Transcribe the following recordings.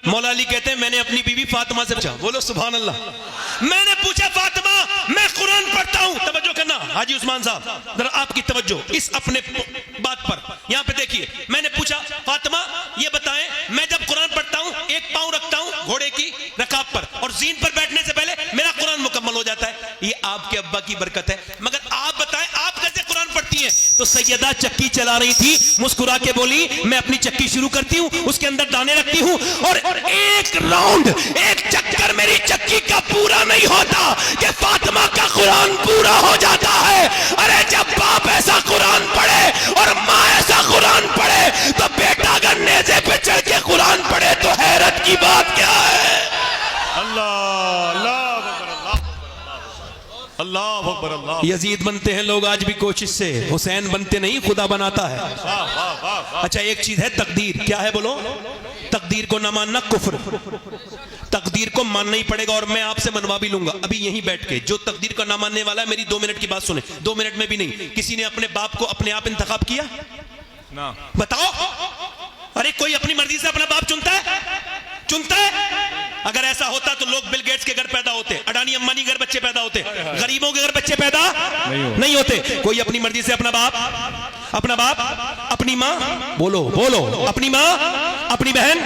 मौला अली कहते हैं मैंने अपनी बीवी फातिमा से पूछा, बोलो सुभान अल्लाह, मैंने पूछा फातिमा मैं कुरान पढ़ता हूं, तवज्जो करना हाजी उस्मान साहब जरा आपकी तवज्जो इस अपने बात पर, यहां पे देखिए, मैंने पूछा फातिमा ये बताएं मैं जब कुरान पढ़ता हूं एक पांव रखता हूं घोड़े की रकाब पर और जीन पर बैठने से पहले मेरा कुरान मुकम्मल हो जाता है, ये आपके अब्बा की बरकत है, मगर आप बताएं आप कैसे कुरान पढ़ती हैं? तो सैयदा चक्की चला रही थी, मुस्कुरा के बोली मैं अपनी चक्की शुरू करती हूं, उसके अंदर दाने रखती हूं और एक राउंड एक चक्कर मेरी चक्की का पूरा नहीं होता कि फातिमा का कुरान पूरा हो जाता है। अरे जब बाप ऐसा कुरान पढ़े और माँ ऐसा कुरान पढ़े तो बेटा अगर नेज़े पे चढ़ के कुरान पढ़े तो हैरत की बात क्या है? अल्लाह अकबर अल्लाह। यजीद बनते हैं लोग आज भी कोशिश से, हुसैन बनते नहीं खुदा बनाता है। अच्छा एक चीज है तकदीर, क्या है बोलो? तकदीर को ना मानना कुफ्र, तकदीर को मानना ही पड़ेगा और मैं आपसे मनवा भी लूंगा अभी यहीं बैठ के। जो तकदीर को ना मानने वाला है मेरी 2 मिनट की बात सुने, 2 मिनट में भी नहीं। किसी ने अपने बाप को अपने आप इंतखाब किया ना? बताओ, अरे कोई अपनी मर्जी से अपना बाप चुनता है? चुनता है? अगर ऐसा होता तो लोग बिल गेट्स के घर पैदा होते, अडानी अंबानी के घर बच्चे पैदा होते, गरीबों के घर बच्चे पैदा नहीं होते। कोई अपनी मर्जी से अपना बाप, अपनी माँ, बोलो बोलो, अपनी माँ, अपनी बहन,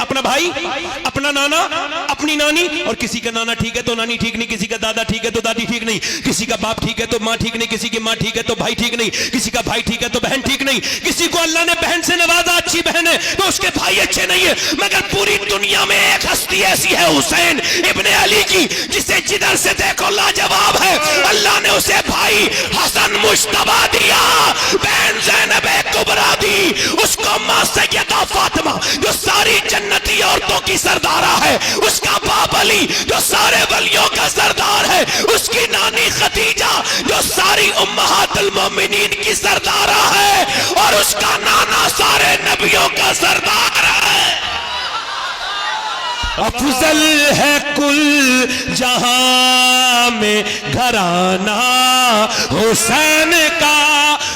अपना भाई, अपना नाना, अपनी नानी, और किसी का नाना ठीक है तो नानी ठीक नहीं, किसी का दादा ठीक है तो दादी ठीक नहीं, किसी का बाप ठीक है तो माँ ठीक नहीं, किसी की माँ ठीक है तो भाई ठीक नहीं, किसी का भाई ठीक है तो बहन ठीक नहीं, किसी को अल्लाह ने बहन से नवाजा अच्छी बहन है तो उसके भाई अच्छे नहीं है। मगर पूरी दुनिया में एक हस्ती ऐसी है हुसैन इब्ने अली की जिसे जिधर से देखो लाजवाब है। अल्लाह ने उसे भाई हसन मुश्तबा दिया, बहन ज़ैनब कुबरा दी, उसको मां सैयदा फातिमा जो सारी जन्नती औरतों की सरदारा है, उसका बाप अली जो सारे वलियों का सरदार है, उसकी नानी खदीजा जो सारी उम्महातुल मोमिनीन की सरदारा है, और उसका नाना सारे नबियों का सरदार है। अफजल है कुल जहां में घराना हुसैन का,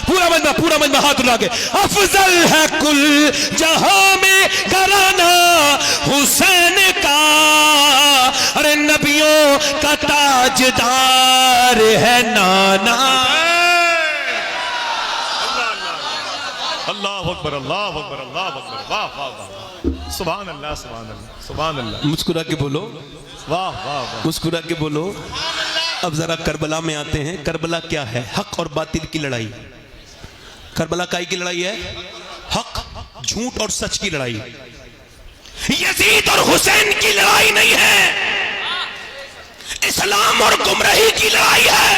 पूरा मजमा हाथ उठा के, अफजल है कुल जहां में घराना हुसैन का, अरे नबियों का ताजदार है नाना। अल्लाह अकबर अल्लाह अकबर अल्लाह अकबर, वाह वाह वाह, सुभान अल्लाह सुभान अल्लाह सुभान अल्लाह। मुस्कुरा के बोलो, वाह वाह वाह, मुस्कुरा के बोलो। अब जरा करबला में आते हैं। करबला क्या है? हक और बातिल की लड़ाई। करबला काई की लड़ाई है? हक झूठ और सच की लड़ाई। यजीद और हुसैन की लड़ाई नहीं है, इस्लाम और गुमराही की लड़ाई है।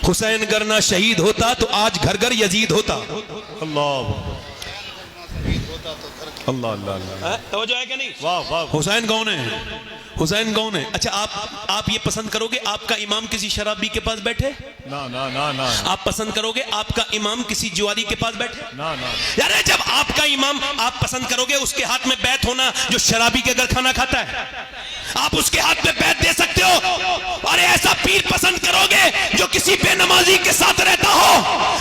हुसैन अगर ना शहीद होता तो आज घर घर यजीद होता। अल्लाह अल्लाह अल्लाह, तवज्जो है क्या नहीं? वाह वाह। हुसैन कौन है? हुसैन कौन है? अच्छा आप ये पसंद करोगे आपका इमाम किसी शराबी के पास बैठे? ना ना ना ना। आप पसंद करोगे आपका इमाम किसी जुआरी के पास बैठे? ना ना। यार जब आपका इमाम, आप पसंद करोगे उसके हाथ में बैत होना जो शराबी के घर खाना खाता है? आप उसके हाथ में बैत दे सकते हो? अरे ऐसा पीर पसंद करोगे जो किसी बेनमाजी के साथ रहता हो?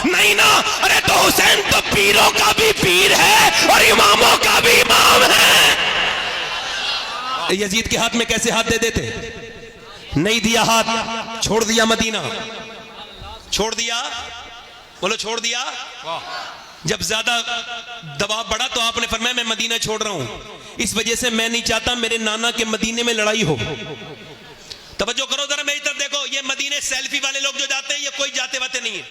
नहीं ना। अरे तो हुसैन तो पीरों का भी पीर है और इमामों का भी इमाम है। यजीद के हाथ में कैसे हाथ दे देते? नहीं दिया हाथ, छोड़ दिया मदीना, छोड़ दिया, बोलो छोड़ दिया। जब ज्यादा दबाव बढ़ा तो आपने फरमाया मैं मदीना छोड़ रहा हूं, इस वजह से मैं नहीं चाहता मेरे नाना के मदीने में लड़ाई हो। तवज्जो करो जरा मेरी तरफ देखो, ये मदीने सेल्फी वाले लोग जो जाते हैं ये कोई जाते वाते नहीं है,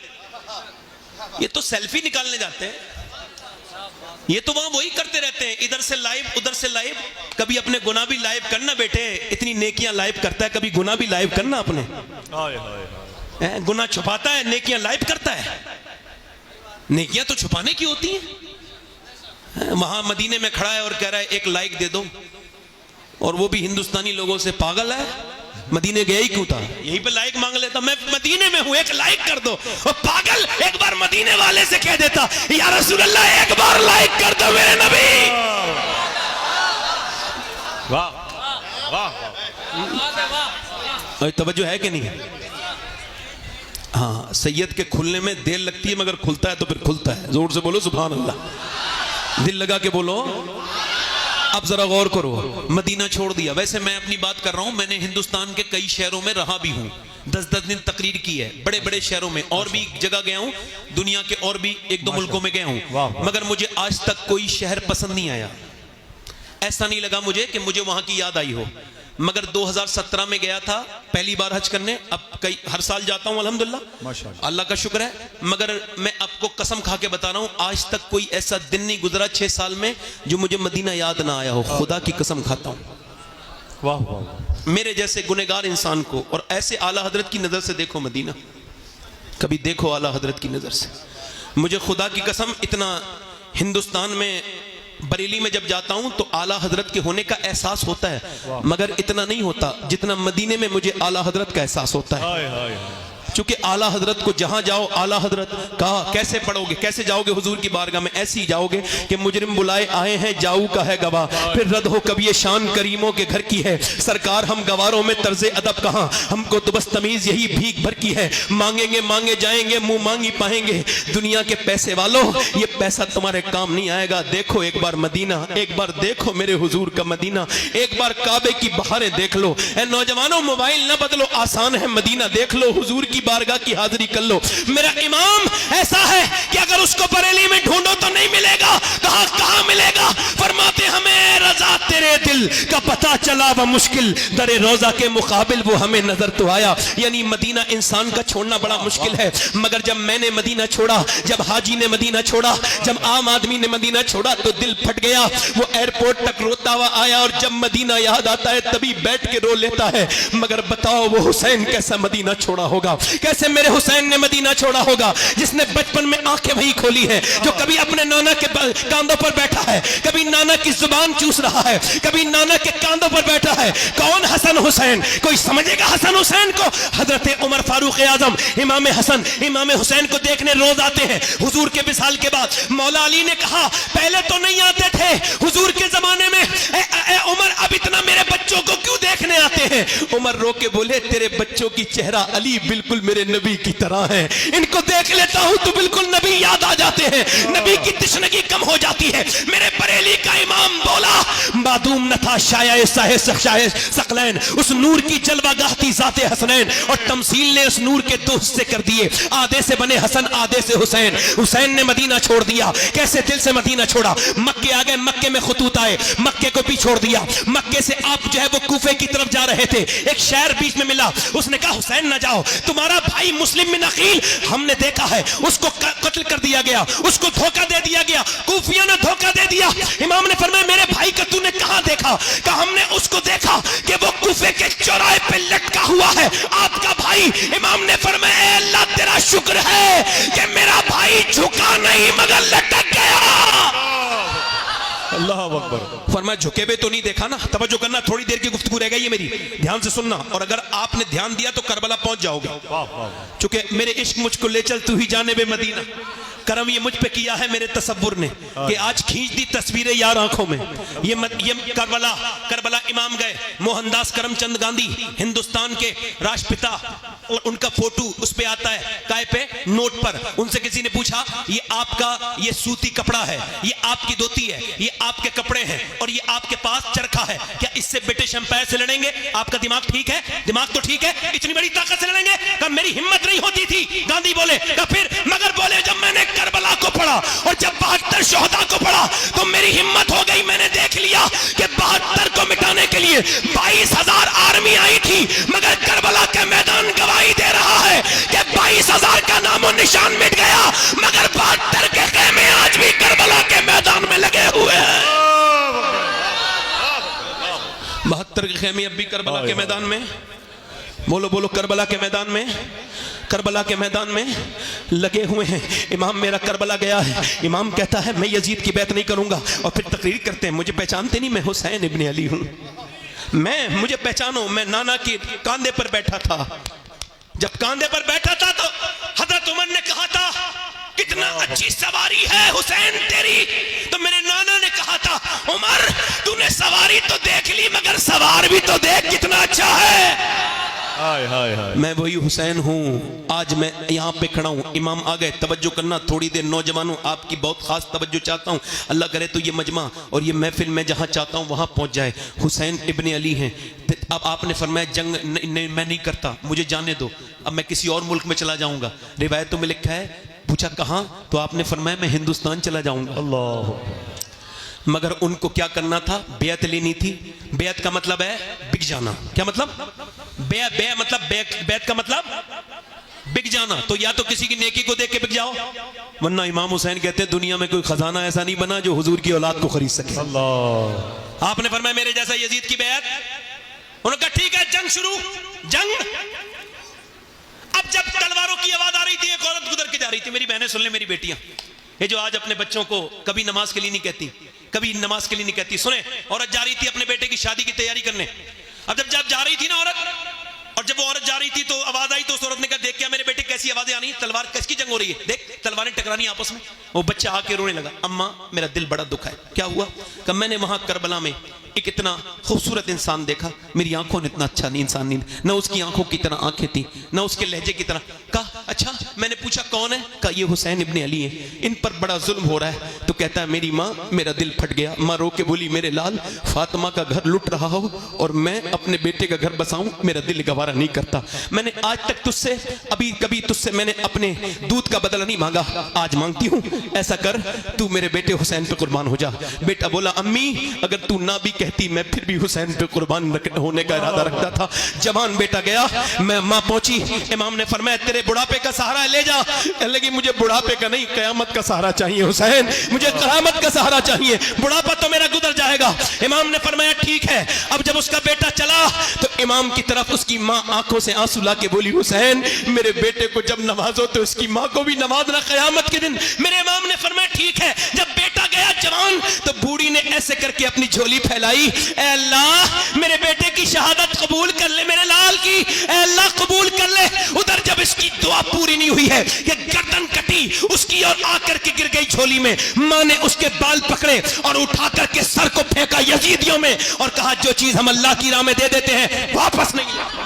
ये तो सेल्फी निकालने जाते हैं, ये तो वहां वही करते रहते हैं, इधर से लाइव उधर से लाइव। कभी अपने गुनाह भी लाइव करना बेटे, इतनी नेकियां लाइव करता है, कभी गुनाह भी लाइव करना अपने। गुनाह छुपाता है, नेकियां लाइव करता है। नेकियां तो छुपाने की होती हैं। वहां मदीने में खड़ा है और कह रहा है एक लाइक दे दो, और वो भी हिंदुस्तानी लोगों से पागल है, मदीने गया ही क्यों था, यहीं पे लाइक मांग लेता, मैं मदीने में हूं एक लाइक कर दो। और पागल एक बार मदीने वाले से कह देता या रसूल अल्लाह एक बार लाइक कर दो मेरे नबी। वाह वाह वाह। तवज्जो है कि नहीं? हाँ, सैयद के खुलने में देर लगती है मगर खुलता है तो फिर खुलता है। जोर से बोलो सुभान अल्लाह। दिल लगा के बोलो। अब जरा गौर करो, मदीना छोड़ दिया। वैसे मैं अपनी बात कर रहा हूं, मैंने हिंदुस्तान के कई शहरों में रहा भी हूं, 10-10 दिन तकरीर की है, बड़े बड़े शहरों में, और भी जगह गया हूं, दुनिया के और भी 1-2 मुल्कों में गया हूं, मगर मुझे आज तक कोई शहर पसंद नहीं आया। ऐसा नहीं लगा मुझे कि मुझे वहां की याद आई हो। मगर 2017 में गया था पहली बार हज करने, अब हर साल जाता हूं अल्हम्दुलिल्लाह, माशाअल्लाह, अल्लाह का शुक्र है। मगर मैं आपको कसम खा के बता रहा हूं, आज तक कोई ऐसा दिन नहीं गुजरा 6 साल में जो मुझे मदीना याद ना आया हो। खुदा की कसम खाता हूं। वाह वाह। मेरे जैसे गुनहगार इंसान को, और ऐसे आला हजरत की नजर से देखो मदीना, कभी देखो आला हजरत की नजर से। मुझे खुदा की कसम, इतना हिंदुस्तान में बरेली में जब जाता हूं तो आला हजरत के होने का एहसास होता है, मगर इतना नहीं होता जितना मदीने में मुझे आला हजरत का एहसास होता है। चूंकि आला हजरत को जहां जाओ, आला हजरत कहा कैसे पढ़ोगे, कैसे जाओगे हुजूर की बारगाह में? ऐसे ही जाओगे कि मुजरिम बुलाए आए हैं, जाऊ का है गवाह, फिर रद हो कभी ये शान करीमों के घर की है। सरकार हम गवारों में तर्जे अदब कहां, हमको तो बस तमीज यही भीख भर की है। मांगेंगे मांगे जाएंगे, मुंह मांगी पाएंगे। दुनिया के पैसे वालों, ये पैसा तुम्हारे काम नहीं आएगा। देखो एक बार मदीना, एक बार देखो मेरे हुजूर का मदीना, एक बार काबे की बहारें देख लो। ए नौजवानों, मोबाइल ना बदलो, आसान है मदीना देख लो, हुजूर की बारगाह की हाजिरी कर लो। मेरा इमाम ऐसा है कि अगर उसको बरेली में ढूंढो तो नहीं मिलेगा, कहां मिलेगा? फरमाते हमें रजा तेरे दिल का पता चला व मुश्किल दरे रोजा के मुकाबिल वो हमें नजर तो आया। यानी मदीना इंसान का छोड़ना बड़ा मुश्किल है। मगर जब मैंने मदीना छोड़ा, जब हाजी ने मदीना छोड़ा, जब आम आदमी ने मदीना छोड़ा तो दिल फट गया। वो एयरपोर्ट तक रोता हुआ आया, और जब मदीना याद आता है तभी बैठ के रो लेता है। मगर बताओ वो हुसैन कैसा मदीना छोड़ा होगा, कैसे मेरे हुसैन ने मदीना छोड़ा होगा, जिसने बचपन में आंखें वही खोली है, जो कभी अपने नाना के कांधों पर बैठा है, कभी नाना की जुबान चूस रहा है, कभी नाना के कांधों पर बैठा है। कौन? हसन हुसैन। कोई समझेगा हसन हुसैन को? हजरत उमर फारूक आजम इमाम हसन इमाम हुसैन को देखने रोज आते हैं हुजूर के विसाल के बाद। मौला अली ने कहा पहले तो नहीं आते थे हुजूर के जमाने में, उमर अब इतना मेरे बच्चों को क्यों देखने आते हैं? उमर रो के बोले तेरे बच्चों की चेहरा अली बिल्कुल मेरे नबी की तरह है, इनको देख लेता हूं तो बिल्कुल नबी याद आ जाते हैं, नबी की तशनगी कम हो जाती है। मेरे बरेली का इमाम बोला मादूम न था शाया सकलैन, उस नूर की जलवागाह थी जाते हसनैन, और तमसील ने उस नूर के 2 हिस्से कर दिए, आधे से बने हसन आधे से हुसैन। हुसैन ने मदीना छोड़ दिया। कैसे दिल से मदीना छोड़ा? मक्के आ गए, मक्के में खतूत आए, मक्के को भी छोड़ दिया। मक्के से आप जो है वो कूफे की तरफ जा रहे थे, एक शहर बीच में मिला, उसने कहा हुसैन ना जाओ, तुम्हारा भाई मुस्लिम बिन अकील हमने देखा है, उसको कत्ल कर दिया गया, उसको धोखा दे दिया गया, कूफिया ने धोखा दे दिया। इमाम ने फरमाया मेरे भाई का तूने कहां देखा? कहा हमने उसको देखा कि वो कूफे के चौराहे पे लटका हुआ है, आपका भाई। इमाम ने फरमाया अल्लाह तेरा शुक्र है कि मेरा भाई झुका नहीं मगर लटक गया। अल्लाह अकबर। फरमाया झुके हुए तो नहीं देखा ना। तवज्जो करना, थोड़ी देर की गुफ्तगू रह गई है मेरी, ध्यान से सुनना, और अगर आपने ध्यान दिया तो करबला पहुंच जाओगे। चूंकि मेरे इश्क मुझको ले चल तू ही जाने बे मदीना, करम ये मुझ पे किया है मेरे तसव्वुर ने कि आज खींच दी तस्वीरें यार आंखों में। ये करबला इमाम गए, मोहनदास करमचंद गांधी हिंदुस्तान के राष्ट्रपिता, और उनका फोटो उस पे आता है काय पे, नोट पर। उनसे किसी ने पूछा ये आपका ये सूती कपड़ा है, ये आपकी धोती है, ये आपके कपड़े हैं, और ये आपके पास चरखा है, क्या इससे ब्रिटिश एम्पायर से लड़ेंगे? आपका दिमाग ठीक है? दिमाग तो ठीक है, इतनी बड़ी ताकत से लड़ेंगे? कहा मेरी हिम्मत नहीं होती थी। गांधी बोले फिर, मगर बोले जब मैंने करबला को पढ़ा और जब 72 शोहदा को पढ़ा तो मेरी हिम्मत हो गई। मैंने देख लिया कि 72 को मिटाने के लिए 22,000 आर्मी आई थी, मगर करबला का मैदान गवाही दे रहा है कि 22,000 का नामो निशान मिट गया, मगर 72 के खेमे आज भी करबला के मैदान में लगे हुए हैं। 72 के खेमे अब भी करबला के मैदान में, बोलो बोलो, करबला के मैदान में, करबला के मैदान में लगे हुए हैं। इमाम मेरा करबला गया है, इमाम कहता है मैं यजीद की बैत नहीं करूंगा, और फिर तकरीर करते हैं मुझे पहचानते नहीं, मैं हुसैन इब्न अली हूं, मुझे पहचानो, मैं नाना के कांधे पर बैठा था। जब कांधे पर बैठा था तो हजरत उमर ने कहा था कितना अच्छी सवारी है हुसैन तेरी, तो मेरे नाना ने कहा था उमर तूने सवारी तो देख ली मगर सवार भी तो देख कितना अच्छा है। हाय हाय हाय। मैं वही हुसैन हूँ, आज मैं यहाँ पे खड़ा हूँ। इमाम आ गए, तवज्जो करना थोड़ी देर नौजवानों, आपकी बहुत खास तवज्जो चाहता हूँ। अल्लाह करे तो ये मजमा और ये महफिल मैं जहाँ चाहता हूँ वहाँ पहुँच जाए। हुसैन इब्ने अली हैं। अब आपने फरमाया जंग मैं नहीं करता, मुझे जाने दो, अब मैं किसी और मुल्क में चला जाऊँगा। रिवायतों में लिखा है, पूछा कहाँ, तो आपने फरमाया मैं हिंदुस्तान चला जाऊँगा। अल्लाह। मगर उनको क्या करना था, बेयत लेनी थी। बेयत का मतलब है बिक जाना। क्या मतलब? बेयत का मतलब बिक जाना। तो या तो किसी की नेकी को देख के बिक जाओ, वरना इमाम हुसैन कहते हैं दुनिया में कोई खजाना ऐसा नहीं बना जो हुजूर की औलाद को खरीद सके। अल्लाह। आपने फरमाया मेरे जैसा यजीद की बेयत। उन्होंने कहा ठीक है, जंग शुरू। जंग। अब जब तलवारों की आवाज आ रही थी, एक औरत गुजर के जा रही थी। मेरी बहनें सुन ले, मेरी बेटियां, ये जो आज अपने बच्चों को कभी नमाज के लिए नहीं कहती, कभी नमाज के लिए नहीं कहती, सुने, औरत जा रही थी अपने बेटे की शादी की तैयारी करने। अब जब जा रही थी ना औरत, और जब वो औरत जा रही थी तो आवाज आई, तो उस औरत ने कहा देख क्या मेरे बेटे कैसी आवाजें आ रही हैं, तलवार किसकी जंग हो रही है, देख तलवारें टकरानी आपस में। वो बच्चा आके रोने लगा, अम्मा मेरा दिल बड़ा दुखा है। क्या हुआ? कहा मैंने वहां करबला में एक इतना खूबसूरत इंसान देखा, मेरी आंखों ने इतना अच्छा नहीं इंसान नहीं, न उसकी आंखों की तरह आंखें थी, न उसके लहजे की तरह। कहा अच्छा, मैंने पूछा कौन है? कहा ये हुसैन इब्ने अली है, इन पर बड़ा जुल्म हो रहा है। तो कहता है मेरी माँ, मेरा दिल फट गया। माँ रो के बोली मेरे लाल, फातिमा का घर लुट रहा हो और मैं अपने बेटे का घर बसाऊं, मेरा दिल गवारा नहीं करता। मैंने आज तक तुझसे कभी तुझसे मैंने अपने दूध का बदला नहीं मांगा, आज मांगती हूँ, ऐसा कर तू मेरे बेटे हुसैन पे कुर्बान हो जा। बेटा बोला अम्मी अगर तू ना भी कहती मैं फिर भी हुसैन पे कुर्बान होने का इरादा रखता था। जवान बेटा गया, मैं माँ पहुंची, इमाम ने फरमाया तेरे बुढ़ापे का सहारा ले जा। कहने लगी मुझे बुढ़ापे का नहीं, कयामत का सहारा चाहिए हुसैन, मुझे कयामत का सहारा चाहिए, बुढ़ापा तो मेरा गुजर जाएगा। इमाम ने फरमाया ठीक है। अब जब उसका बेटा चला तो इमाम की तरफ उसकी माँ आंखों से आंसू ला के बोली हुसैन मेरे बेटे को जब नवाजो तो उसकी माँ को भी नवाजना कयामत के दिन। मेरे इमाम ने फरमाया ठीक है। जब बेटा गया जवान तो बूढ़ी ने ऐसे करके अपनी झोली फैलाई, ऐ अल्लाह मेरे बेटे की शहादत कबूल कर ले, मेरे लाल की ऐ अल्लाह कबूल कर ले। उधर जब इसकी दुआ पूरी नहीं हुई है, ये गर्दन कटी उसकी और आकर के गिर गई झोली में। माँ ने उसके बाल पकड़े और उठा करके सर को फेंका यजीदियों में और कहा जो चीज हम अल्लाह की राह में दे देते हैं वापस नहीं लेते,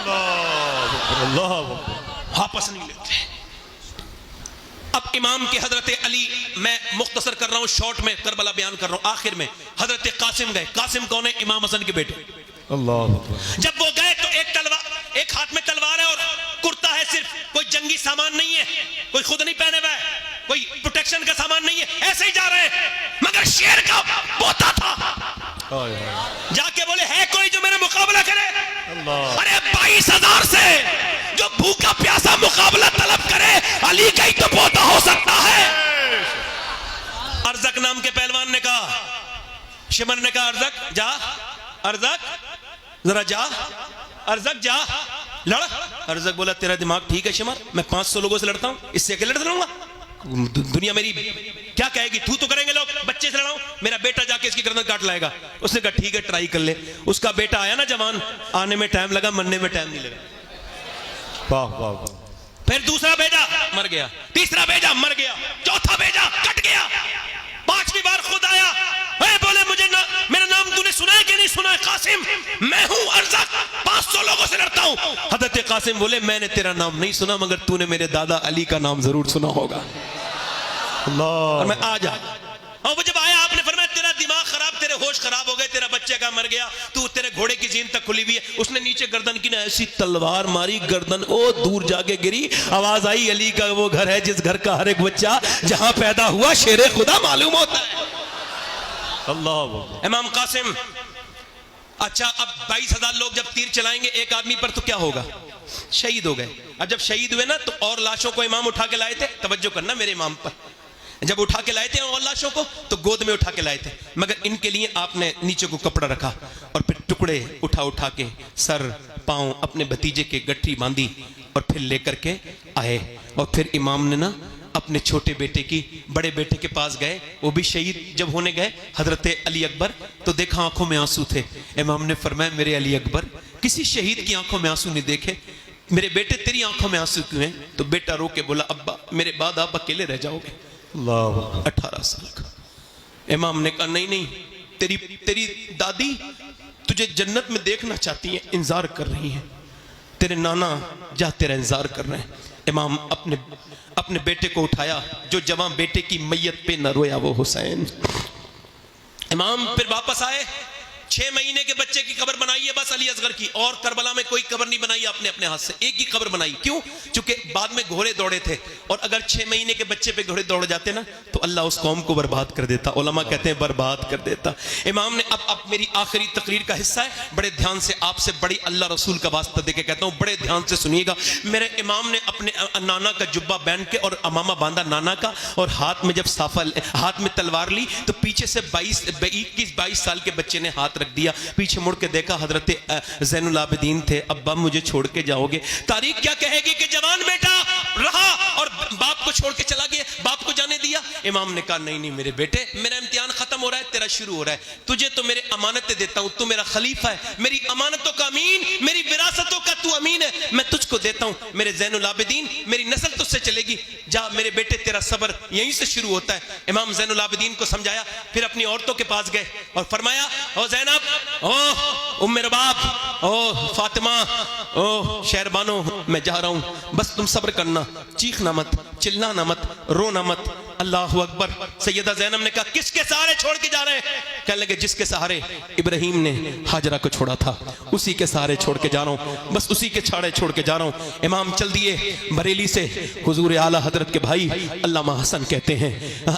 वापस नहीं लेते। अब इमाम के हजरत अली, मैं मुख्तसर कर रहा हूं, शॉर्ट में करबला बयान कर रहा हूं, आखिर में हजरत कासिम गए। कासिम कौन है? इमाम हसन के बेटे। अल्लाह। जब वो गए तो एक हाथ में तलवार है और कुर्ता है, सिर्फ कोई जंगी सामान नहीं है, कोई खुद नहीं पहने हुआ है, कोई प्रोटेक्शन का सामान नहीं है, ऐसे ही जा रहे हैं। मगर शेर का पोता था, जाके बोले है कोई जो मेरा मुकाबला करे? अरे 22,000 से जो भूखा प्यासा मुकाबला तलब करे, अली का ही तो पोता हो सकता है। अर्जक नाम के पहलवान ने कहा, शिमर ने कहा अर्जक जा, अर्जक जरा जा, अर्जक जा लड़। अर्जक बोला तेरा दिमाग ठीक है शिमर, मैं 500 लोगों से लड़ता हूं, इससे अकेले लड़ लूंगा? दुनिया मेरी क्या कहेगी, तू तो करेंगे लोग, बच्चे से लड़ाऊं, मेरा बेटा जाके इसकी गर्दन काट लाएगा। उसने कहा ठीक है ट्राई कर ले। उसका बेटा आया ना जवान, आने में टाइम लगा, मरने में टाइम नहीं लगा। वाह वाह वाह। फिर दूसरा भेजा, मर गया, तीसरा भेजा, मर गया, चौथा भेजा, कट गया, पांचवी बार खुद आया, बोले मुझे ना, मेरा नाम तूने सुना है कि नहीं सुना है? कासिम, मैं हूं अर्जक, 500 लोगों से लड़ता हूं। हजरत कासिम बोले मैंने तेरा नाम नहीं सुना, मगर तूने मेरे दादा अली का नाम जरूर सुना होगा। और मैं आ जा। और वो जब आया आपने फरमाया तेरा दिमाग खराब, तेरे होश खराब हो गए, तेरा बच्चे का मर गया, तू तेरे घोड़े की जीन तक खुली हुई है। उसने नीचे गर्दन की ना ऐसी तलवार मारी, गर्दन ओ दूर जाके गिरी। आवाज आई अली का वो घर है जिस घर का हर एक बच्चा जहां पैदा हुआ शेरे खुदा मालूम होता है। अल्लाह। इमाम कासिम, अच्छा अब 22,000 लोग जब तीर चलाएंगे एक आदमी पर तो क्या होगा? शहीद हो गए। अब जब शहीद हुए ना तो और लाशों को इमाम उठा के लाए थे, तवज्जो करना मेरे इमाम पर, जब उठा के लाए थे और लाशों को तो गोद में उठा के लाए थे, मगर इनके लिए आपने नीचे को कपड़ा रखा और फिर टुकड़े उठा के सर पांव अपने भतीजे के गठरी बांधी और फिर लेकर के आए। और फिर इमाम ने ना अपने छोटे बेटे की, बड़े बेटे के पास गए, वो भी शहीद जब होने गए, हजरत अली अकबर, तो देखा आंखों में आंसू थे। इमाम ने फरमाया मेरे अली अकबर, किसी शहीद की आंखों में आंसू नहीं देखे, मेरे बेटे तेरी आंखों में आंसू क्यों हैं? तो बेटा रो के बोला अब्बा मेरे बाद आप अकेले रह जाओगे। 18 साल का। इमाम ने कहा नहीं नहीं, तेरी दादी तुझे जन्नत में देखना चाहती है, इंतजार कर रही है, तेरे नाना जा तेरा इंतजार कर रहे हैं। इमाम अपने बेटे को उठाया, जो जवां बेटे की मैयत पे न रोया वो हुसैन। इमाम फिर वापस आए, 6 महीने के बच्चे की कब्र बनाई है बस अली असगर की, और करबला में कोई कब्र नहीं बनाई आपने अपने हाथ से, एक ही कब्र बनाई। क्यों? क्योंकि बाद में घोड़े दौड़े थे, और अगर 6 महीने के बच्चे पे घोड़े दौड़ जाते ना तो अल्लाह उस कौम को बर्बाद कर देता। उलमा कहते हैं बर्बाद कर देता। इमाम ने अब मेरी आखिरी तकरीर का हिस्सा है, बड़े ध्यान से आपसे बड़ी अल्लाह रसूल का वास्ता देके कहता हूँ, बड़े ध्यान से सुनिएगा। मेरे इमाम ने अपने नाना का जुब्बा पहन के और अमामा बांधा नाना का, और हाथ में जब साफा हाथ में तलवार ली तो पीछे से 21-22 साल के बच्चे ने हाथ रख दिया। पीछे मुड़ के देखा, हजरत ज़ैनुल आबिदीन थे। अब्बा मुझे छोड़ के जाओगे? तारीख क्या कहेगी कि जवान बेटा रहा और बाप को छोड़ के चला गया, बाप को जाने दिया। इमाम ने कहा नहीं नहीं मेरे बेटे, मेरा इम्तिहान खत्म हो रहा है, तेरा शुरू हो रहा है। तुझे तो मेरे अमानतें देता हूं, तू मेरा खलीफा है, मेरी अमानतों का अमीन, मेरी विरासतों का तू अमीन है, मैं तुझको देता हूं। मेरे ज़ैनुल आबिदीन, मेरी नस्ल तुझसे चलेगी, जा मेरे बेटे, तेरा सब्र यहीं से शुरू होता है। इमाम ज़ैनुल आबिदीन को समझाया, फिर अपनी औरतों के पास गए और फरमाया, ओ ज़ैनब, ओ उम्मे रबाब, ओ फातिमा, ओ शहरबानो, मैं जा रहा हूं, बस तुम सब्र करना, चीखना मत, चिल्लाना मत, रोना मत। अल्लाह अकबर। सैयदा ज़ैनब ने कहा किसके सहारे छोड़ के जा रहे हैं? कहने लगे जिसके सहारे इब्राहिम ने हाजरा को छोड़ा था, उसी के सहारे छोड़ के जा रहा हूं, बस उसी के छाड़े छोड़ के जा रहा हूं। इमाम चल दिए बरेली से। हुजूर आला हजरत के भाई अल्लामा हसन कहते हैं,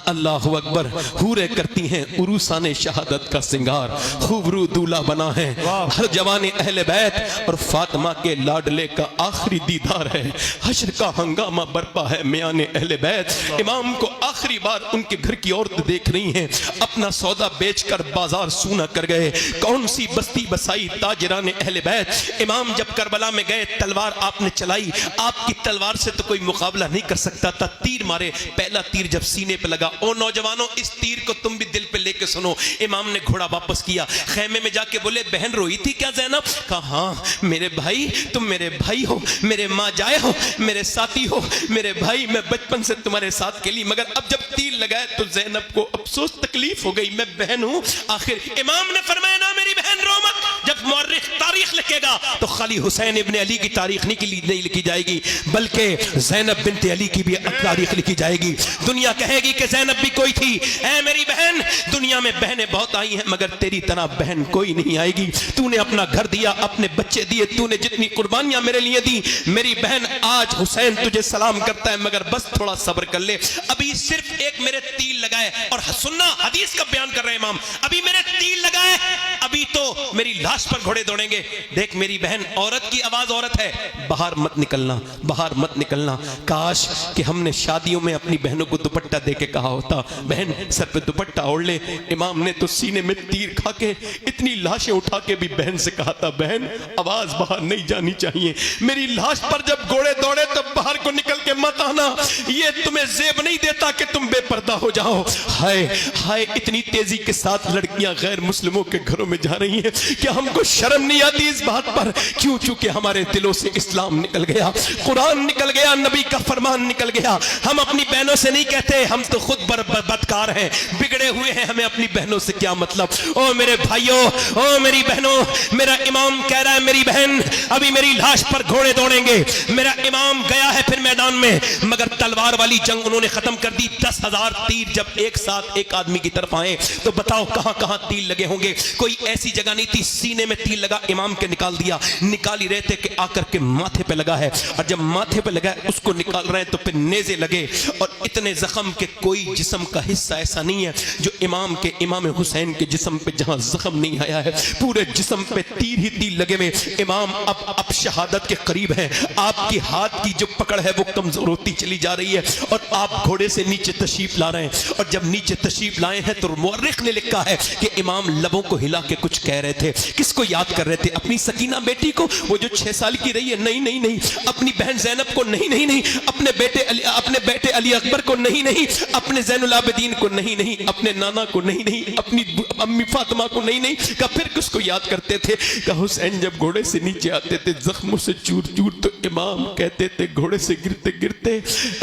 अल्लाह अकबर, हूरे करती हैं उरूसाने शहादत का सिंगार, खूबरू दूल्हा बना है हर जवान अहले बैत, और फातिमा के लाडले का आखिरी दीदार है, हश्र का हंगामा बरपा है मियाने अहले बैत। इमाम को आखिरी बार उनके घर की औरत देख रही हैं, अपना सौदा बेचकर बाजार सूना कर गए, कौन सी बस्ती बसाई ताजरान अहले बैत। इमाम जब करबला में गए, तलवार आपने चलाई, आपकी तलवार से तो कोई मुकाबला नहीं कर सकता था, तीर मारे, पहला तीर जब सीने पे लगा, ओ नौजवानों इस तीर को तुम भी दिल पे लेके सुनो। इमाम ने घोड़ा वापस किया, खेमे में जाके बोले बहन रोई थी क्या ज़ैनब? कहा हाँ मेरे भाई, तुम मेरे भाई हो, मेरे माँ जाए हो, मेरे साथी हो, मेरे भाई, मैं बचपन से तुम्हारे साथ खेली, मगर अब जब तीर लगाए तो ज़ैनब को अफसोस तकलीफ हो गई, मैं बहन हूं। आखिर इमाम ने फरमाया ना मेरी बहन रो मत, जब मौर्रिख तारीख लिखेगा तो खाली हुसैन इब्ने अली की तारीख नहीं लिखी जाएगी, बल्कि ज़ैनब बिन्त अली की भी तारीख लिखी जाएगी। दुनिया कहेगी कि ज़ैनब भी कोई थी। ऐ मेरी बहन, दुनिया में बहनें बहुत आई हैं मगर तेरी तरह बहन कोई नहीं आएगी। तूने अपना घर दिया, अपने बच्चे दिए, तूने जितनी कुर्बानियां मेरे लिए दी, मेरी बहन आज हुसैन तुझे सलाम करता है, मगर बस थोड़ा सब्र कर ले। अभी सिर्फ एक मेरे तीर लगाए, और सुनना हदीस का बयान कर रहे हैं इमाम, अभी मेरे तीर लगाए, अभी तो मेरी लाश पर घोड़े दौड़ेंगे। देख मेरी बहन, औरत की आवाज औरत है, बाहर मत निकलना, बाहर मत निकलना। काश कि हमने शादियों में अपनी बहनों को दुपट्टा दे के कहा होता, बहन सर पे दुपट्टा ओढ़ ले। इमाम ने तो सीने में तीर खा के इतनी लाशें उठा के भी बहन से कहा था, बहन आवाज बाहर नहीं जानी चाहिए, मेरी लाश पर जब घोड़े दौड़े तब बाहर को निकल के मत आना, ये तुम्हें जेब नहीं देता कि तुम बेपर्दा हो जाओ। हाय हाय, इतनी तेजी के साथ लड़कियां गैर मुस्लिमों के घरों में जा रही हैं, क्या हमको शर्म नहीं आती इस बात पर? क्यों? चूंकि हमारे दिलों से इस्लाम निकल गया, कुरान निकल गया, नबी का फरमान निकल गया। हम अपनी बहनों से नहीं कहते हम तो खुद बदकार हैं, बिगड़े हुए हैं, हमें अपनी बहनों से क्या मतलब? ओ मेरे भाइयों, ओ मेरी बहनों, मेरा इमाम कह रहा है मेरी बहन अभी मेरी लाश पर घोड़े दौड़ेंगे। मेरा इमाम गया है फिर मैदान में, मगर तलवार वाली जंग उन्होंने खत्म कर दी। 10,000 तीर जब एक साथ एक आदमी की तरफ आए तो बताओ कहां कहां तीर लगे होंगे? कोई ऐसी जगह नहीं थी, सीने में तीर लगा, इमाम के निकाल दिया। निकाल ही रहे थे कि आकर के माथे पे लगा है, और जब माथे पे लगा है उसको निकाल रहे हैं तो फिर नेज़े लगे, और इतने जख्म के कोई जिस्म का हिस्सा ऐसा नहीं है जो इमाम हुसैन के जिस्म पे जहां जख्म नहीं आया है, पूरे जिस्म पे तीर ही तीर लगे हुए। इमाम अब शहादत के करीब है, आपकी हाथ की जो पकड़ है वो कमजोर होती चली जा रही है, और आप घोड़े से नीचे तशरीफ ला रहे हैं। और जब नीचे तशरीफ लाए हैं तो मुअर्रिख ने लिखा है कि इमाम लबों को हिला के कुछ कह रहे थे। किसको याद कर रहे थे? अपनी सकीना बेटी को, वो जो 6 साल की रही है? नहीं नहीं नहीं। अपनी बहन ज़ैनब को? नहीं नहीं नहीं। अपने बेटे अली अकबर को? नहीं नहीं। अपने ज़ैनुल आबिदीन को? नहीं नहीं। अपने नाना को? नहीं नहीं। अपनी अम्मी फातिमा को? नहीं नहीं। का फिर किसको याद करते थे? का हुसैन जब घोड़े से नीचे आते थे जख्मों से चूर चूर, तो इमाम कहते थे घोड़े से गिरते गिरते,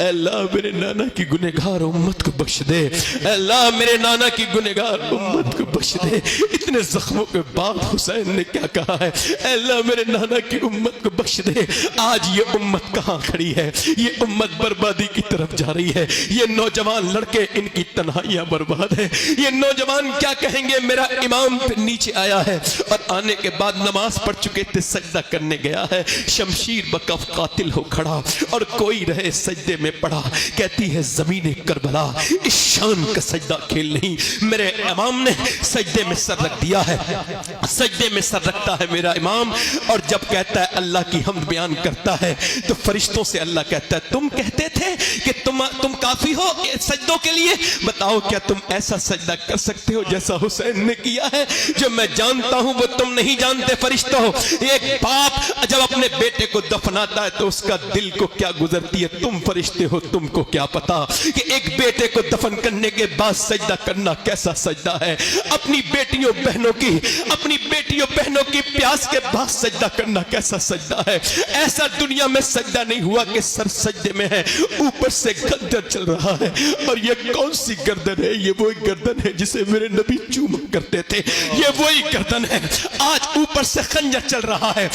अल्लाह मेरे नाना की गुनहगार उम्मत को बख्श दे, अल्लाह मेरे नाना की गुनहगार उम्मत को बख्श दे। इतने जख्मों के बाद बाद हुसैन ने क्या कहा है, अल्लाह मेरे नाना की उम्मत को बख्श दे। आज ये उम्मत कहाँ खड़ी है, ये उम्मत बर्बादी की तरफ जा रही है। ये नौजवान लड़के, इनकी तन्हाइयां बर्बाद है। ये नौजवान क्या कहेंगे, मेरा इमाम फिर नीचे आया है और आने के बाद नमाज पढ़ चुके थे, सजदा करने गया है, शमशीर बकफ कातिल हो खड़ा और कोई रहे सजदे में पड़ा। कहती है ज़मीने करबला इस शान का सजदा खेल नहीं। मेरे इमाम ने सजदे में सर रख दिया है, सजदे में सर रखता है मेरा इमाम। और जब कहता है अल्लाह की हमद बयान करता है तो फरिश्तों से अल्लाह कहता है, तुम कहते थे कि तुम काफी हो सजदों के लिए, बताओ क्या तुम ऐसा सजदा कर सकते हो जैसा हुसैन ने किया है? जो मैं जानता हूं वो तुम नहीं जानते फरिश्तों। एक बाप जब अपने बेटे को दफनाता है तो उसका दिल को क्या गुजरती है, तुम फरिश्ते हो, तुमको क्या पता कि एक बेटे को दफन करने के बाद सजदा करना कैसा सजदा है। अपनी बेटियों बहनों की प्यास के बाद सजदा करना कैसा सजदा है। ऐसा दुनिया में सजदा नहीं हुआ कि सर सजदे में है, ऊपर से खंजर चल रहा है। और ये कौन सी गर्दन है? ये वही गर्दन है जिसे मेरे नबी चूमा करते थे, ये वही गर्दन है। आज ऊपर से खंजर चल रहा है।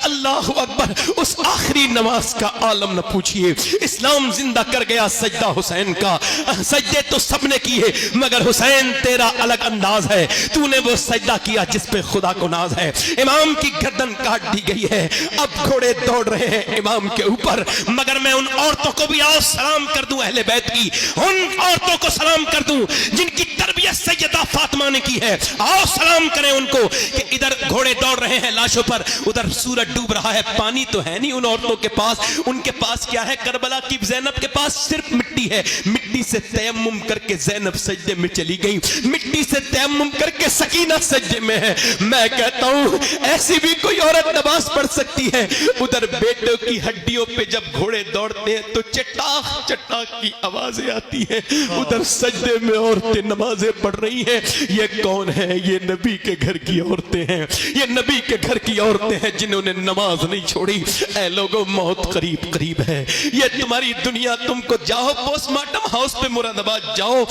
अल्लाहु अकबर, उस आखिरी नमाज का आलम न पूछिए। इस्लाम जिंदा कर गया सजदा हुसैन का। सजदे तो सबने किए मगर हुसैन तेरा अलग अंदाज है, तूने वो सजदा किया जिस पे खुदा को नाज है। इमाम की गर्दन काट दी गई है, अब घोड़े दौड़ रहे हैं इमाम के ऊपर। मगर मैं उन औरतों को भी आओ सलाम कर दूं, अहले बैत की उन औरतों को सलाम कर दूं जिनकी तरबियत सैयदा फातिमा ने की है। आओ सलाम करें उनको कि इधर घोड़े दौड़ रहे हैं लाशों पर, उधर सूरज डूब रहा है, पानी तो है नहीं उन औरतों के पास। उनके पास क्या है? करबला की ज़ैनब के पास सिर्फ मिट्टी है। मिट्टी से तयम्मुम करके ज़ैनब सजदे में चली गई, मिट्टी से तयम्मुम करके सकीना सजदे में है। मैं कहता हूं ऐसी भी कोई औरत नमाज पढ़ सकती है। उधर बेटों की हड्डियों पे जब घोड़े दौड़ते हैं तो चटाख चटाख की आवाजें आती हैं, उधर सजदे में औरतें नमाजें पढ़ रही हैं। ये कौन है? ये नबी के घर की औरतें हैं, ये नबी के घर की औरतें हैं जिन्होंने नमाज नहीं छोड़ी। ऐ लोगों, मौत करीब करीब है। ये तुम्हारी दुनिया, तुमको जाओ पोस्टमार्टम हाउस पे मुरादाबाद जाओ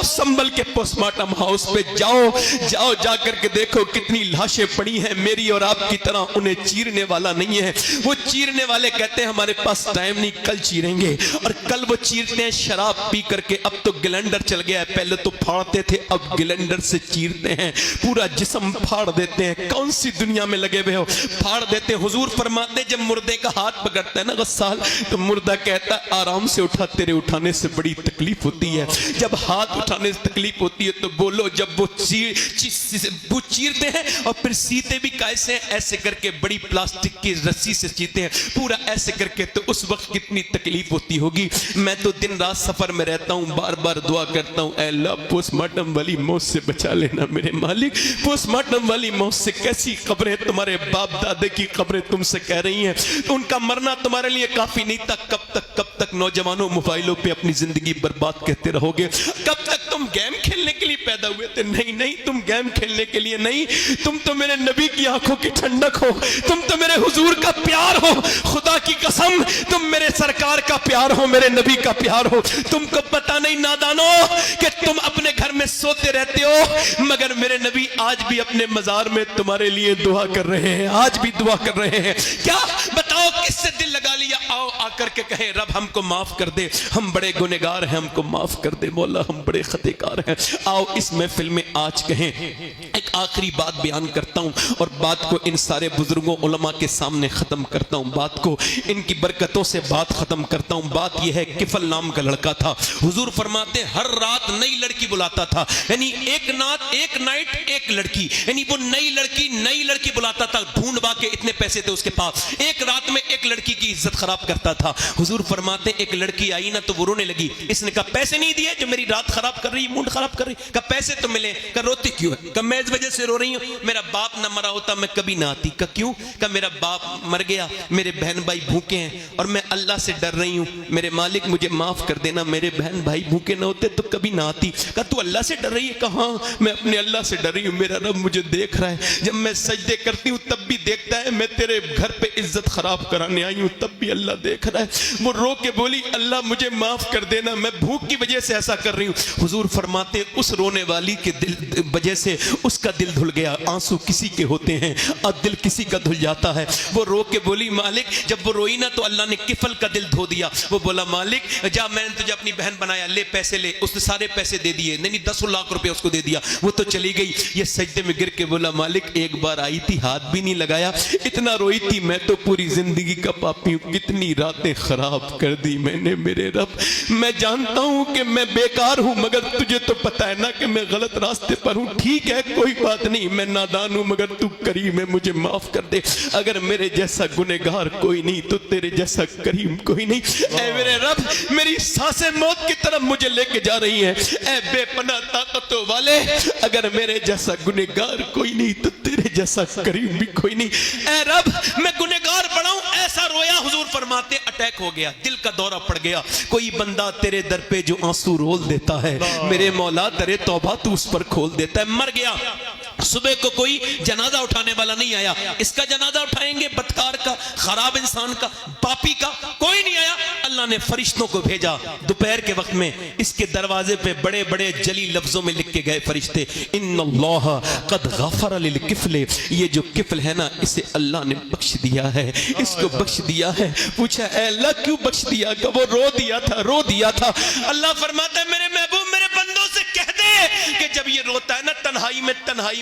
संभल के पोस्टमार्टम हाउस पे जाओ जाकर के देखो कितनी लाशें पड़ी हैं मेरी और आपकी तरह। उन्हें चीरने वाला नहीं है। वो चीरने वाले कहते हैं हमारे पास टाइम नहीं, कल चीरेंगे। और कल वो चीरते हैं शराब पी करके। अब तो ग्लेंडर चल गया है, पहले तो फाड़ते थे, अब ग्लेंडर से चीरते हैं, पूरा जिस्म फाड़ देते हैं। कौन सी दुनिया में लगे हुए हो? फाड़ देते हैं। हुजूर फरमाते जब मुर्दे का हाथ पकड़ता है ना गस्साल, तो मुर्दा कहता है आराम से उठा, तेरे उठाने से बड़ी तकलीफ होती है। जब हाथ उठाने से तकलीफ होती है तो बोलो। जब वो चीरते हैं और फिर सीते भी कैसे, ऐसे करके बड़ी प्लास्टिक की रस्सी से चीरते हैं, पूरा ऐसे करके, तो उस वक्त कितनी तकलीफ होती होगी। मैं तो दिन रात सफर में रहता हूं, बार बार दुआ करता हूं, अल्लाह पोस्टमार्टम वाली मौत से बचा लेना मेरे मालिक। पोस्टमार्टम वाली मौत से कैसी खबरें तुम्हारे बाप दादे की खबरें तुमसे कह रही हैं, तो उनका मरना तुम्हारे लिए काफी नहीं था। कब तक नौजवानों मोबाइलों पे अपनी जिंदगी बर्बाद कहते रहोगे? कब तक तुम गेम खेलने के लिए पैदा हुए थे? नहीं, तुम गेम खेलने के लिए नहीं, तुम तो मेरे नबी की आंखों की ठंडक हो, तुम तो मेरे हुजूर का प्यार हो। खुदा की कसम, तुम मेरे सरकार का प्यार हो, मेरे नबी का प्यार हो। तुमको पता नहीं नादानो कि तुम अपने घर में सोते रहते हो, मगर मेरे नबी आज भी अपने मजार में तुम्हारे लिए दुआ कर रहे हैं, आज भी दुआ कर रहे हैं। क्या बताओ किससे दिल लगा लिया? आओ आकर के कहें रब हमको माफ कर दे, हम बड़े गुनहगार हैं, हमको माफ कर दे मौला, हम बड़े खतेकार हैं। आओ इस महफिल में आज कहें। एक आखिरी बात बयान करता हूं और बात को इन सारे बुजुर्गों उलमा के सामने खत्म करता हूं, बात को इनकी बरकतों से बात खत्म करता हूं। बात यह है, किफल नाम का लड़का था। हुजूर फरमाते हर रात नई लड़की बुलाता था, यानी एक नाइट एक लड़की, यानी वो नई लड़की बुलाता था। ढूंढवा के इतने पैसे थे उसके पास, एक रात में एक लड़की की इज्जत खराब करता था। हुजूर फरमाते एक लड़की आई ना तो वो रोने लगी। इसने कहा पैसे नहीं दिए जो मेरी रात खराब कर रही, मूड खराब कर रही। कहा पैसे तो मिले। कहा रोती क्यों है? कहा मैं इस वजह से रो रही हूं, मेरा बाप ना मरा होता मैं कभी ना आती। कहा क्यों? कहा मेरा बाप मर गया, मेरे बहन भाई भूखे हैं और मैं अल्लाह से डर रही हूं, मेरे मालिक मुझे माफ कर देना, मेरे बहन भाई भूखे ना होते तो कभी ना आती। कहा तू अल्लाह से डर रही है? कहा मैं अपने अल्लाह से डर रही हूं, मेरा रब मुझे देख रहा है, जब मैं सजदे करती हूँ तब भी देखता है, मैं तेरे घर पे इज्जत खराब कराने आई हूँ तब भी अल्लाह देख रहा है। वो रो के बोली अल्लाह मुझे माफ कर देना, मैं भूख की वजह से ऐसा कर रही हूँ। हुजूर फरमाते उस रोने वाली के दिल वजह से उसका दिल धुल गया। आंसू किसी के होते हैं और दिल किसी का धुल जाता है। वो रो के बोली मालिक, जब वो रोई ना तो अल्लाह ने किफल का दिल धो दिया। वो बोला मालिक जा, मैंने तुझे अपनी बहन बनाया, ले पैसे ले। उसने सारे पैसे दे दिए, नहीं 10 लाख रुपए उसको दे दिया, वो तो चली गई। ये सजदे में गिर के बोला मालिक एक बार आई थी, हाथ भी नहीं लगाया, इतना रोई थी, मैं तो पूरी जिंदगी का पापी हूँ, कितनी रातें खराब कर दी मैंने मेरे रब। मैं जानता हूँ कि मैं बेकार हूँ, मगर तुझे तो पता है ना कि मैं गलत रास्ते पर हूँ। ठीक है कोई बात नहीं, मैं नादान हूँ, मगर तू करीम है, मुझे माफ कर दे। अगर मेरे जैसा गुनहगार कोई नहीं तो तेरे जैसा करीम कोई नहीं। ऐ मेरे रब, मेरी सांसें मौत की तरफ मुझे लेके जा रही हैं। ऐ बेपनाह ताकतों वाले, अगर मेरे जैसा गुनहगार कोई नहीं तो तेरे जैसा करीम भी कोई नहीं। ऐ रब, मैं गुनहगार बड़ा हूं, ऐसा रोया। हुजूर फरमाते अटैक हो गया, दिल का दौरा पड़ गया। कोई बंदा तेरे दर पे जो आंसू रोल देता है, मेरे मौला तेरे तौबा तू उस पर खोल देता है। मर गया, सुबह को कोई जनाजा उठाने वाला नहीं आया। इसका जनाजा उठाएंगे बदकार का, खराब इंसान का, पापी का, कोई नहीं आया। अल्लाह ने फरिश्तों को भेजा। दोपहर के वक्त में इसके दरवाजे पे बड़े बड़े जली लफ्जों में लिख के गए फरिश्ते, इन्नल्लाह कद गफर लिल किफले। ये जो किफल है ना, इसे अल्लाह ने बख्श दिया है, इसको बख्श दिया है। पूछा ऐ अल्लाह क्यों बख्श दिया? का वो रो दिया था। अल्लाह फरमाता है मेरे महबूब मेरे बंदों से कह दे कि जब ये रोता है ना तन्हाई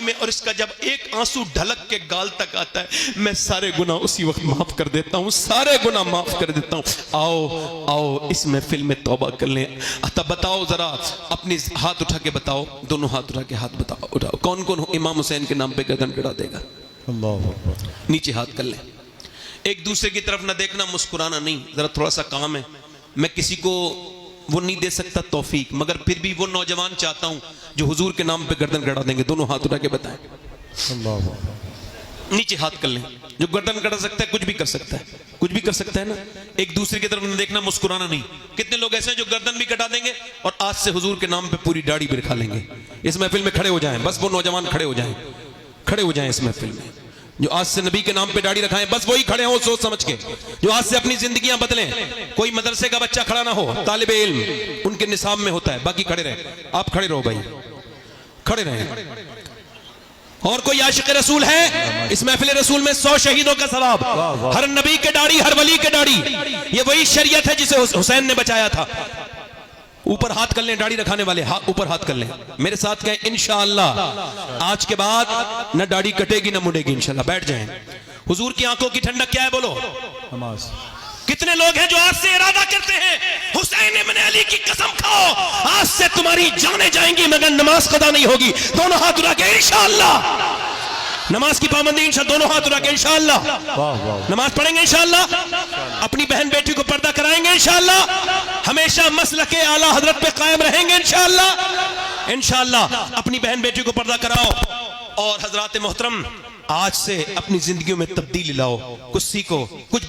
में, और इसका जब एक आंसू ढलक के गाल तक आता है, मैं सारे गुनाह उसी वक्त माफ कर देता हूँ, सारे गुनाह माफ कर देता हूँ। आओ इस महफिल में तौबा कर लें। तब बताओ जरा, अपने हाथ उठा के बताओ, दोनों हाथ उठा के हाथ बताओ, उठाओ, कौन कौन इमाम हुसैन के नाम पे गर्दन कटा देगा? अल्लाह अकबर। नीचे हाथ कर लें। एक दूसरे की तरफ ना देखना, मुस्कुराना नहीं, जरा थोड़ा सा काम है। मैं किसी को वो नहीं दे सकता तौफीक, मगर फिर भी वो नौजवान चाहता हूं जो हुजूर के नाम पे गर्दन कटा देंगे। दोनों हाथ उठा के बताएं। नीचे हाथ कर लें। जो गर्दन कटा सकता है कुछ भी कर सकता है, कुछ भी कर सकता है ना। एक दूसरे की तरफ न देखना, मुस्कुराना नहीं। कितने लोग ऐसे हैं जो गर्दन भी कटा देंगे और आज से हुजूर के नाम पे पूरी दाढ़ी भी रखा लेंगे। इस महफिल में खड़े हो जाएं, बस वो नौजवान खड़े हो जाएं इस महफिल में, जो आज से नबी के नाम पे दाढ़ी रखाएं, बस वही खड़े हो सोच समझ के, जो आज से अपनी जिंदगियां बदलें। कोई मदरसे का बच्चा खड़ा ना हो, तालिबे इल्म उनके निसाब में होता है, बाकी खड़े रहे। आप खड़े रहो भाई, खड़े रहे। और कोई आशिक रसूल है इस महफिल रसूल में 100 शहीदों का सवाब, हर नबी के दाढ़ी, हर वली के दाढ़ी। ये वही शरीयत है जिसे हुसैन ने बचाया था। ऊपर हाथ कर लें, दाढ़ी रखाने वाले ऊपर हाथ कर लें, मेरे साथ कहें इंशाअल्लाह आज के बाद न दाढ़ी कटेगी न मुड़ेगी इंशाअल्लाह। बैठ जाएं। हुजूर की आंखों की ठंडक क्या है बोलो? नमाज। कितने लोग हैं जो आज से इरादा करते हैं हुसैन इब्न अली की कसम खाओ आज से तुम्हारी जानें जाएंगी मगर नमाज कदा नहीं होगी। दोनों हाथ उठा के इंशाअल्लाह नमाज की पाबंदी, इंशाअल्लाह दोनों हाथ उठा के इंशाअल्लाह नमाज पढ़ेंगे, इंशाअल्लाह अपनी बहन बेटी को पर्दा कराएंगे, इंशाअल्लाह हमेशा मसलके आला हजरत पे कायम रहेंगे, इंशाअल्लाह अपनी बहन बेटी को पर्दा कराओ। और हजरात मोहतरम, आज से अपनी जिंदगियों में तब्दीली लाओ, कुछ सीखो, कुछ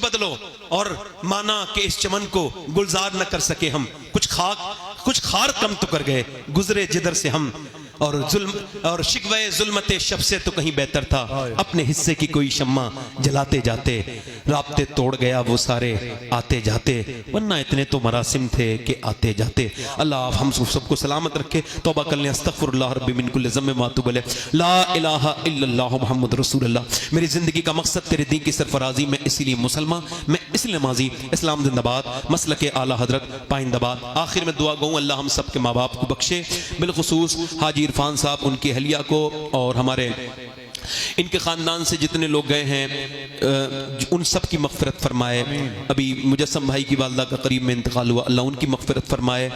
बदलो और माना कि इस चमन को गुलजार न कर सके हम, कुछ खार कम तो कर गए, गुजरे जिधर से हम, और जुल्म और शिकवे जुल्मते शब से तो कहीं बेहतर था, अपने हिस्से की कोई शम्मा जलाते जाते, राब्ते तोड़ गया वो सारे आते जाते, वरना इतने तो मरासिम थे कि आते जाते। अल्लाह हम सबको सलामत रखे। तौबा कर लें, अस्तगफिरुल्लाह रब्बी मिन कुल्लि ज़म्बिन व अतूबु इलैह, ला इलाहा इल्लल्लाह मुहम्मद रसूलुल्लाह। मेरी जिंदगी का मकसद तेरे दीन की सरफराजी, मैं इसीलिए मुसलमान, मैं इसलिए नमाजी, इस्लाम जिंदाबाद, मसलके आला हजरत पाइंदाबाद। आखिर में दुआ गूँ अल्लाह हम सब के माँ बाप को बख्शे, बिलखुसूस हाजी इरफान साहब, उनकी अहलिया को, और हमारे इनके ख़ानदान से जितने लोग गए हैं उन सब की मग़फ़िरत फरमाए। अभी मुजस्सम भाई की वालदा का करीब में इंतकाल हुआ, अल्लाह उनकी मग़फ़िरत फरमाए।